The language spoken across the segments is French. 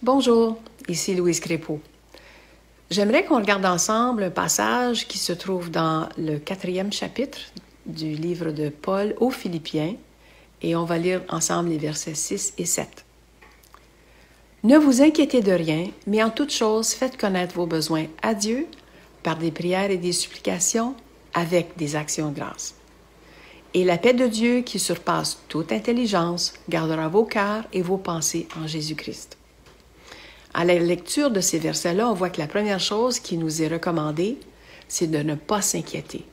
Bonjour, ici Louise Crépeau. J'aimerais qu'on regarde ensemble un passage qui se trouve dans le 4e chapitre du livre de Paul aux Philippiens et on va lire ensemble les versets 6 et 7. Ne vous inquiétez de rien, mais en toute chose, faites connaître vos besoins à Dieu par des prières et des supplications avec des actions de grâce. Et la paix de Dieu qui surpasse toute intelligence gardera vos cœurs et vos pensées en Jésus-Christ. À la lecture de ces versets-là, on voit que la première chose qui nous est recommandée, c'est de ne pas s'inquiéter.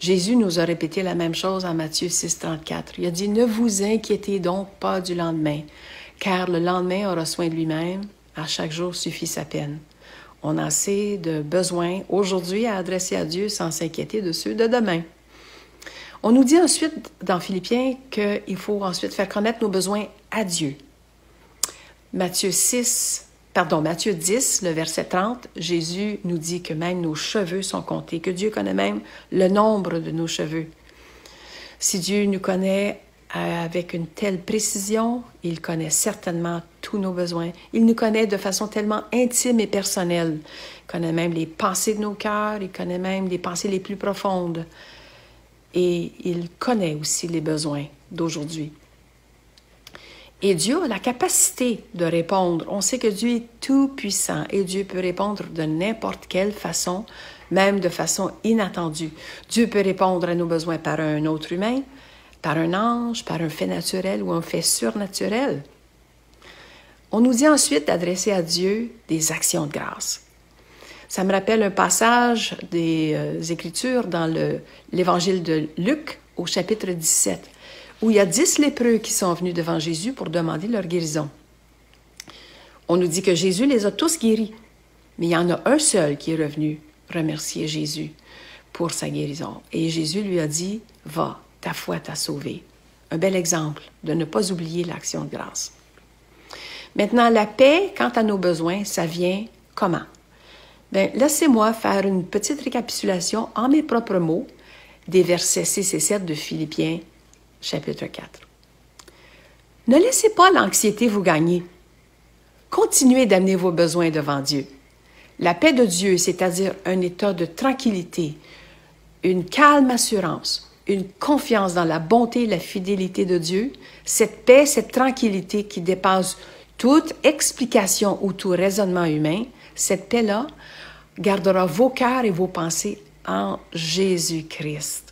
Jésus nous a répété la même chose en Matthieu 6, 34. Il a dit « Ne vous inquiétez donc pas du lendemain, car le lendemain aura soin de lui-même, à chaque jour suffit sa peine. » On a assez de besoins aujourd'hui à adresser à Dieu sans s'inquiéter de ceux de demain. On nous dit ensuite dans Philippiens qu'il faut ensuite faire connaître nos besoins à Dieu. Matthieu 10, le verset 30, Jésus nous dit que même nos cheveux sont comptés, que Dieu connaît même le nombre de nos cheveux. Si Dieu nous connaît avec une telle précision, il connaît certainement tous nos besoins. Il nous connaît de façon tellement intime et personnelle. Il connaît même les pensées de nos cœurs, il connaît même les pensées les plus profondes. Et il connaît aussi les besoins d'aujourd'hui. Et Dieu a la capacité de répondre. On sait que Dieu est tout-puissant et Dieu peut répondre de n'importe quelle façon, même de façon inattendue. Dieu peut répondre à nos besoins par un autre humain, par un ange, par un fait naturel ou un fait surnaturel. On nous dit ensuite d'adresser à Dieu des actions de grâce. Ça me rappelle un passage des Écritures dans l'Évangile de Luc au chapitre 17. Où il y a 10 lépreux qui sont venus devant Jésus pour demander leur guérison. On nous dit que Jésus les a tous guéris, mais il y en a un seul qui est revenu remercier Jésus pour sa guérison. Et Jésus lui a dit, « Va, ta foi t'a sauvé. » Un bel exemple de ne pas oublier l'action de grâce. Maintenant, la paix, quant à nos besoins, ça vient comment? Bien, laissez-moi faire une petite récapitulation en mes propres mots des versets 6 et 7 de Philippiens, chapitre 4. Ne laissez pas l'anxiété vous gagner. Continuez d'amener vos besoins devant Dieu. La paix de Dieu, c'est-à-dire un état de tranquillité, une calme assurance, une confiance dans la bonté et la fidélité de Dieu, cette paix, cette tranquillité qui dépasse toute explication ou tout raisonnement humain, cette paix-là gardera vos cœurs et vos pensées en Jésus-Christ.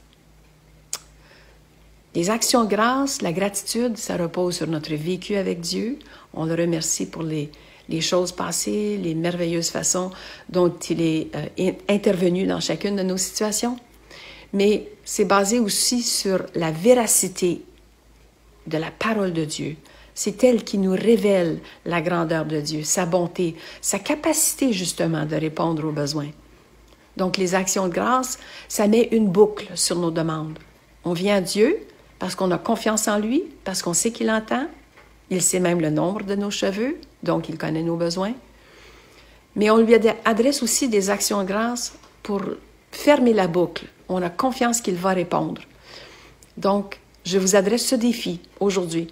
Les actions de grâce, la gratitude, ça repose sur notre vécu avec Dieu. On le remercie pour les choses passées, les merveilleuses façons dont il est intervenu dans chacune de nos situations. Mais c'est basé aussi sur la véracité de la parole de Dieu. C'est elle qui nous révèle la grandeur de Dieu, sa bonté, sa capacité justement de répondre aux besoins. Donc les actions de grâce, ça met une boucle sur nos demandes. On vient à Dieu parce qu'on a confiance en lui, parce qu'on sait qu'il entend. Il sait même le nombre de nos cheveux, donc il connaît nos besoins. Mais on lui adresse aussi des actions de grâce pour fermer la boucle. On a confiance qu'il va répondre. Donc, je vous adresse ce défi aujourd'hui.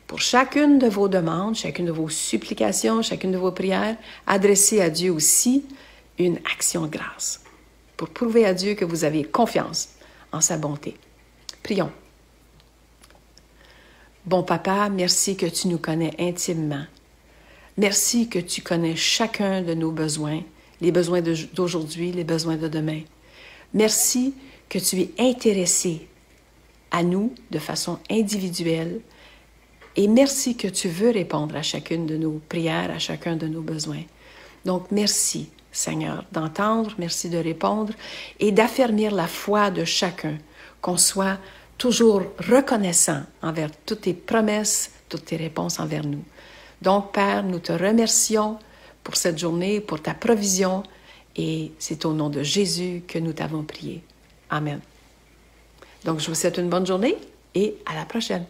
Pour chacune de vos demandes, chacune de vos supplications, chacune de vos prières, adressez à Dieu aussi une action de grâce pour prouver à Dieu que vous avez confiance en sa bonté. Prions. Bon Papa, merci que tu nous connais intimement. Merci que tu connais chacun de nos besoins, les besoins d'aujourd'hui, les besoins de demain. Merci que tu es intéressé à nous de façon individuelle et merci que tu veux répondre à chacune de nos prières, à chacun de nos besoins. Donc, merci, Seigneur, d'entendre, merci de répondre et d'affermir la foi de chacun, qu'on soit toujours reconnaissant envers toutes tes promesses, toutes tes réponses envers nous. Donc, Père, nous te remercions pour cette journée, pour ta provision, et c'est au nom de Jésus que nous t'avons prié. Amen. Donc, je vous souhaite une bonne journée et à la prochaine.